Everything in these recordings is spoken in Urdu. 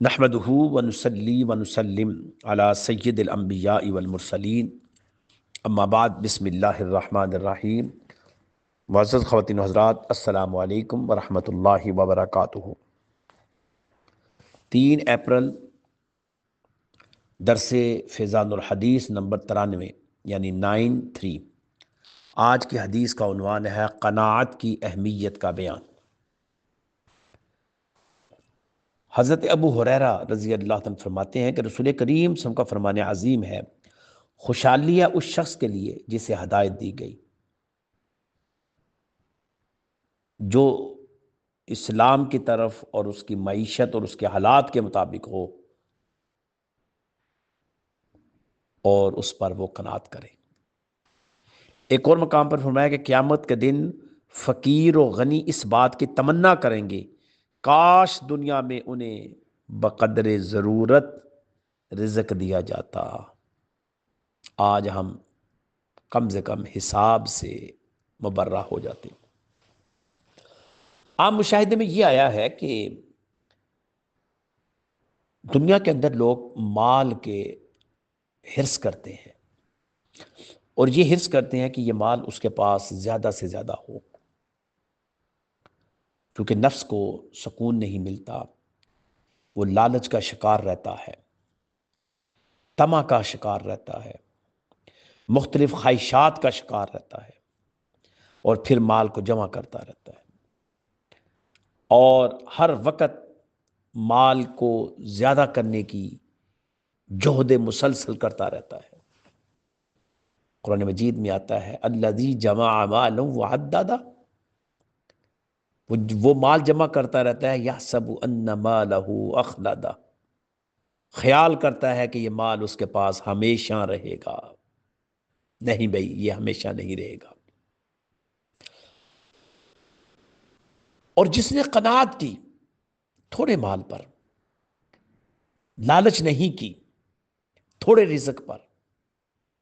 نحمدہ ونصلی ونسلم علی سید الانبیاء والمرسلین، اما بعد، بسم اللہ الرحمن الرحیم۔ معزز خواتین و حضرات، السلام علیکم ورحمۃ اللہ وبرکاتہ۔ 3 اپریل، درس فیضان الحدیث نمبر 93، یعنی 93۔ آج کی حدیث کا عنوان ہے قناعت کی اہمیت کا بیان۔ حضرت ابو ہریرہ رضی اللہ عنہ فرماتے ہیں کہ رسول کریم صلی اللہ علیہ وسلم کا فرمان عظیم ہے، خوشحالی ہے اس شخص کے لیے جسے ہدایت دی گئی، جو اسلام کی طرف اور اس کی معیشت اور اس کے حالات کے مطابق ہو اور اس پر وہ قناعت کرے۔ ایک اور مقام پر فرمایا کہ قیامت کے دن فقیر و غنی اس بات کی تمنا کریں گے، کاش دنیا میں انہیں بقدر ضرورت رزق دیا جاتا، آج ہم کم سے کم حساب سے مبرہ ہو جاتے۔ عام مشاہدے میں یہ آیا ہے کہ دنیا کے اندر لوگ مال کے حرص کرتے ہیں، اور یہ حرص کرتے ہیں کہ یہ مال اس کے پاس زیادہ سے زیادہ ہو، کیونکہ نفس کو سکون نہیں ملتا، وہ لالچ کا شکار رہتا ہے، طمع کا شکار رہتا ہے، مختلف خواہشات کا شکار رہتا ہے، اور پھر مال کو جمع کرتا رہتا ہے، اور ہر وقت مال کو زیادہ کرنے کی جہد مسلسل کرتا رہتا ہے۔ قرآن مجید میں آتا ہے الذی جمع مالا وعددہ، وہ مال جمع کرتا رہتا ہے، یحسب ان مالہ اخلدہ، خیال کرتا ہے کہ یہ مال اس کے پاس ہمیشہ رہے گا۔ نہیں بھائی، یہ ہمیشہ نہیں رہے گا۔ اور جس نے قناعت کی تھوڑے مال پر، لالچ نہیں کی تھوڑے رزق پر،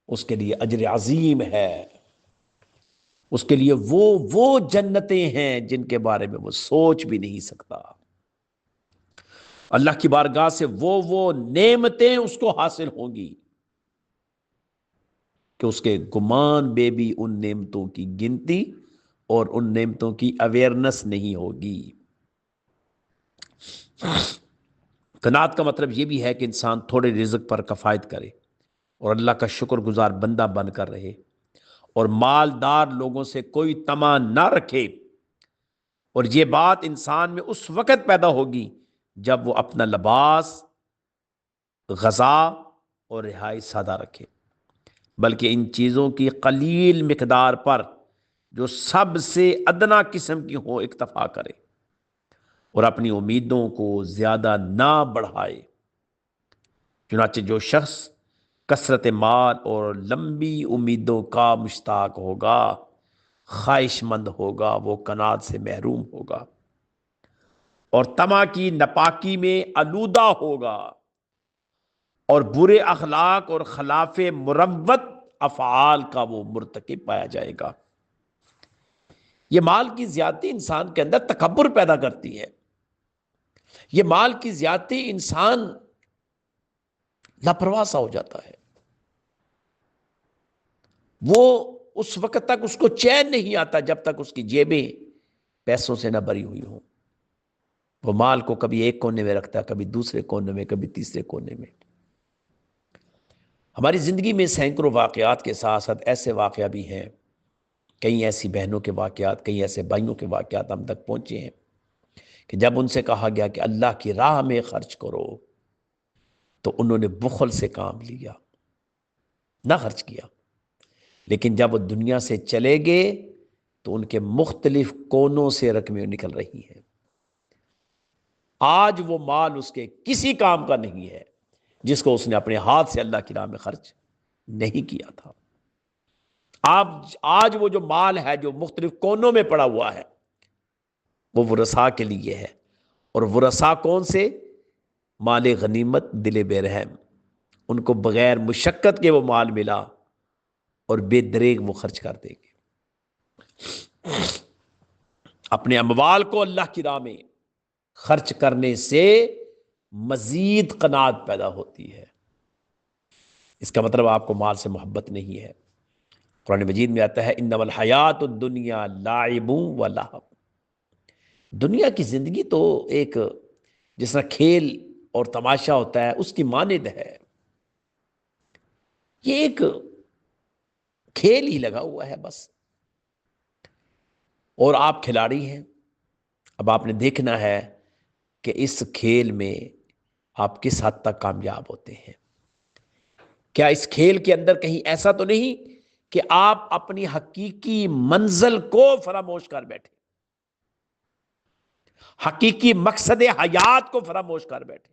اس کے لیے اجر عظیم ہے، اس کے لیے وہ جنتیں ہیں جن کے بارے میں وہ سوچ بھی نہیں سکتا۔ اللہ کی بارگاہ سے وہ نعمتیں اس کو حاصل ہوں گی کہ اس کے گمان میں بھی ان نعمتوں کی گنتی اور ان نعمتوں کی اویئرنس نہیں ہوگی۔ قناعت کا مطلب یہ بھی ہے کہ انسان تھوڑے رزق پر کفایت کرے اور اللہ کا شکر گزار بندہ بن کر رہے، اور مالدار لوگوں سے کوئی طمع نہ رکھے۔ اور یہ بات انسان میں اس وقت پیدا ہوگی جب وہ اپنا لباس، غذا اور رہائش سادہ رکھے، بلکہ ان چیزوں کی قلیل مقدار پر جو سب سے ادنا قسم کی ہو اکتفا کرے، اور اپنی امیدوں کو زیادہ نہ بڑھائے۔ چنانچہ جو شخص کثرت مال اور لمبی امیدوں کا مشتاق ہوگا، خواہش مند ہوگا، وہ قناعت سے محروم ہوگا اور طمع کی ناپاکی میں آلودہ ہوگا، اور برے اخلاق اور خلاف مروت افعال کا وہ مرتکب پایا جائے گا۔ یہ مال کی زیادتی انسان کے اندر تکبر پیدا کرتی ہے۔ یہ مال کی زیادتی انسان لاپرواہ سا ہو جاتا ہے، وہ اس وقت تک اس کو چین نہیں آتا جب تک اس کی جیبیں پیسوں سے نہ بھری ہوئی ہوں۔ وہ مال کو کبھی ایک کونے میں رکھتا ہے، کبھی دوسرے کونے میں، کبھی تیسرے کونے میں۔ ہماری زندگی میں سینکڑوں واقعات کے ساتھ ساتھ ایسے واقعہ بھی ہیں، کئی ایسی بہنوں کے واقعات، کئی ایسے بھائیوں کے واقعات ہم تک پہنچے ہیں کہ جب ان سے کہا گیا کہ اللہ کی راہ میں خرچ کرو تو انہوں نے بخل سے کام لیا، نہ خرچ کیا۔ لیکن جب وہ دنیا سے چلے گئے تو ان کے مختلف کونوں سے رقمیں نکل رہی ہیں۔ آج وہ مال اس کے کسی کام کا نہیں ہے جس کو اس نے اپنے ہاتھ سے اللہ کی راہ میں خرچ نہیں کیا تھا۔ آج وہ جو مال ہے جو مختلف کونوں میں پڑا ہوا ہے، وہ ورثاء کے لیے ہے، اور ورثاء کون سے؟ مال غنیمت، دل بے رحم، ان کو بغیر مشقت کے وہ مال ملا اور بے دریغ وہ خرچ کر دیں گے۔ اپنے اموال کو اللہ کی راہ میں خرچ کرنے سے مزید قناعت پیدا ہوتی ہے۔ اس کا مطلب آپ کو مال سے محبت نہیں ہے۔ قرآن مجید میں آتا ہے انما الحیات الدنیا لعب و لہو، دنیا کی زندگی تو ایک جس طرح کھیل اور تماشا ہوتا ہے اس کی مانند ہے، یہ ایک کھیل ہی لگا ہوا ہے بس، اور آپ کھلاڑی ہیں۔ اب آپ نے دیکھنا ہے کہ اس کھیل میں آپ کس حد تک کامیاب ہوتے ہیں۔ کیا اس کھیل کے اندر کہیں ایسا تو نہیں کہ آپ اپنی حقیقی منزل کو فراموش کر بیٹھے، حقیقی مقصد حیات کو فراموش کر بیٹھے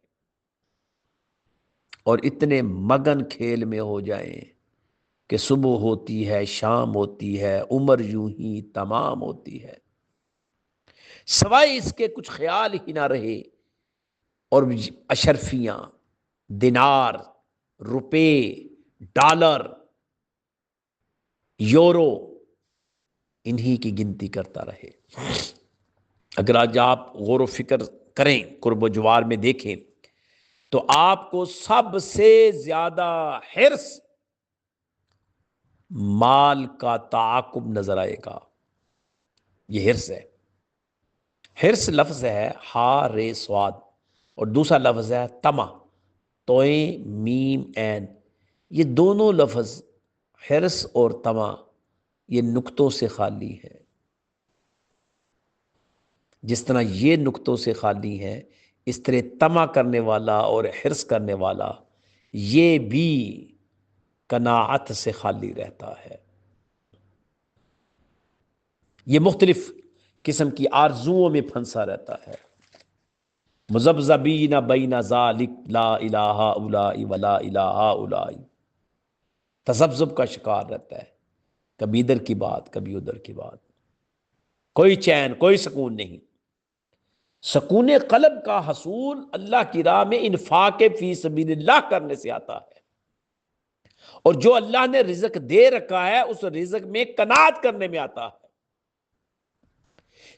اور اتنے مگن کھیل میں ہو جائیں کہ صبح ہوتی ہے، شام ہوتی ہے، عمر یوں ہی تمام ہوتی ہے، سوائے اس کے کچھ خیال ہی نہ رہے، اور اشرفیاں، دینار، روپے، ڈالر، یورو، انہی کی گنتی کرتا رہے۔ اگر آج آپ غور و فکر کریں، قرب و جوار میں دیکھیں، تو آپ کو سب سے زیادہ حرص مال کا تعاقب نظر آئے گا۔ یہ حرص ہے۔ حرص لفظ ہے ہا رے سواد، اور دوسرا لفظ ہے طمع، توئیں میم عین، یہ دونوں لفظ حرص اور طمع یہ نقطوں سے خالی ہے۔ جس طرح یہ نقطوں سے خالی ہے، اس طرح طمع کرنے والا اور حرص کرنے والا یہ بھی قناعت سے خالی رہتا ہے۔ یہ مختلف قسم کی آرزوؤں میں پھنسا رہتا ہے۔ مذبذبین بین ذالک لا الہ اولئ ولا الہ اولئ، تذبذب کا شکار رہتا ہے، کبھی ادھر کی بات کبھی ادھر کی بات، کوئی چین کوئی سکون نہیں۔ سکون قلب کا حصول اللہ کی راہ میں انفاق فی سبیل اللہ کرنے سے آتا ہے، اور جو اللہ نے رزق دے رکھا ہے اس رزق میں قناعت کرنے میں آتا ہے۔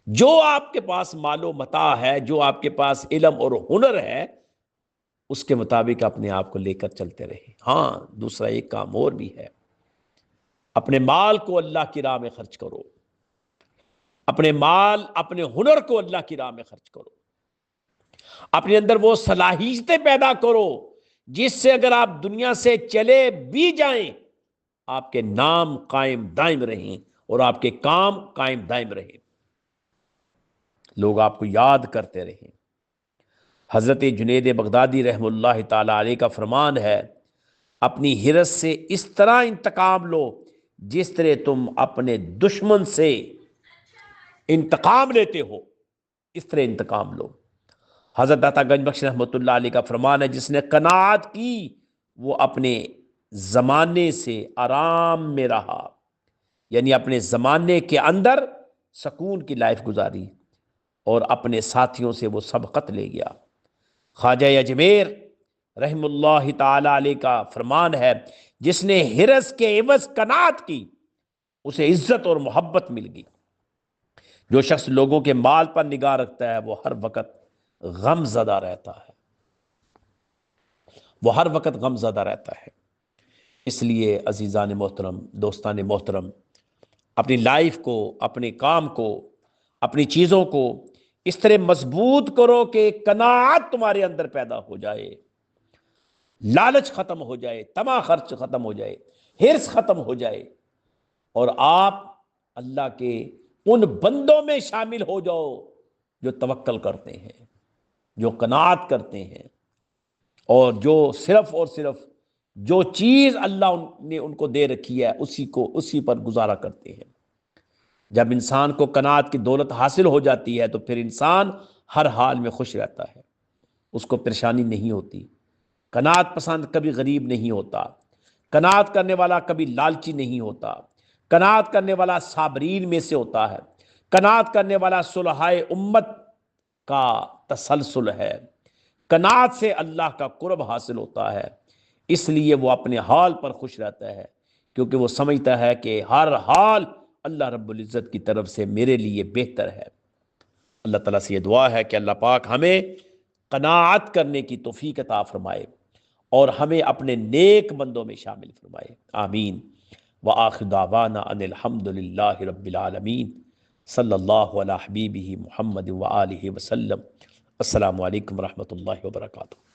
جو آپ کے پاس مال و متاع ہے، جو آپ کے پاس علم اور ہنر ہے، اس کے مطابق اپنے آپ کو لے کر چلتے رہے۔ ہاں، دوسرا ایک کام اور بھی ہے، اپنے مال کو اللہ کی راہ میں خرچ کرو، اپنے مال اپنے ہنر کو اللہ کی راہ میں خرچ کرو، اپنے اندر وہ صلاحیتیں پیدا کرو جس سے اگر آپ دنیا سے چلے بھی جائیں آپ کے نام قائم دائم رہیں اور آپ کے کام قائم دائم رہیں، لوگ آپ کو یاد کرتے رہیں۔ حضرت جنید بغدادی رحمہ اللہ تعالی علیہ کا فرمان ہے، اپنی حرص سے اس طرح انتقام لو جس طرح تم اپنے دشمن سے انتقام لیتے ہو، اس طرح انتقام لو۔ حضرت داتا گنج بخش رحمۃ اللہ علیہ کا فرمان ہے، جس نے قناعت کی وہ اپنے زمانے سے آرام میں رہا، یعنی اپنے زمانے کے اندر سکون کی لائف گزاری اور اپنے ساتھیوں سے وہ سبقت لے گیا۔ خواجہ اجمیر رحم اللہ تعالی علیہ کا فرمان ہے، جس نے حرص کے عوض قناعت کی اسے عزت اور محبت مل گئی۔ جو شخص لوگوں کے مال پر نگاہ رکھتا ہے وہ ہر وقت غم زدہ رہتا ہے، وہ ہر وقت غم زدہ رہتا ہے۔ اس لیے عزیزان محترم، دوستان محترم، اپنی لائف کو، اپنے کام کو، اپنی چیزوں کو اس طرح مضبوط کرو کہ قناعت تمہارے اندر پیدا ہو جائے، لالچ ختم ہو جائے، طمع خرچ ختم ہو جائے، حرص ختم ہو جائے، اور آپ اللہ کے ان بندوں میں شامل ہو جاؤ جو توکل کرتے ہیں، جو قناعت کرتے ہیں، اور جو صرف اور صرف جو چیز اللہ نے ان کو دے رکھی ہے اسی پر گزارا کرتے ہیں۔ جب انسان کو قناعت کی دولت حاصل ہو جاتی ہے تو پھر انسان ہر حال میں خوش رہتا ہے، اس کو پریشانی نہیں ہوتی۔ قناعت پسند کبھی غریب نہیں ہوتا، قناعت کرنے والا کبھی لالچی نہیں ہوتا، قناعت کرنے والا صابرین میں سے ہوتا ہے، قناعت کرنے والا صلحائے امت کا تسلسل ہے، قناعت سے اللہ کا قرب حاصل ہوتا ہے، اس لیے وہ اپنے حال پر خوش رہتا ہے، کیونکہ وہ سمجھتا ہے کہ ہر حال اللہ رب العزت کی طرف سے میرے لیے بہتر ہے۔ اللہ تعالیٰ سے یہ دعا ہے کہ اللہ پاک ہمیں قناعت کرنے کی توفیق عطا فرمائے اور ہمیں اپنے نیک بندوں میں شامل فرمائے، آمین۔ وآخر دعوانا ان الحمد للہ رب العالمین، صلی اللہ علی حبیبہ محمد وآلہ وسلم۔ السلام علیکم ورحمۃ اللہ وبرکاتہ۔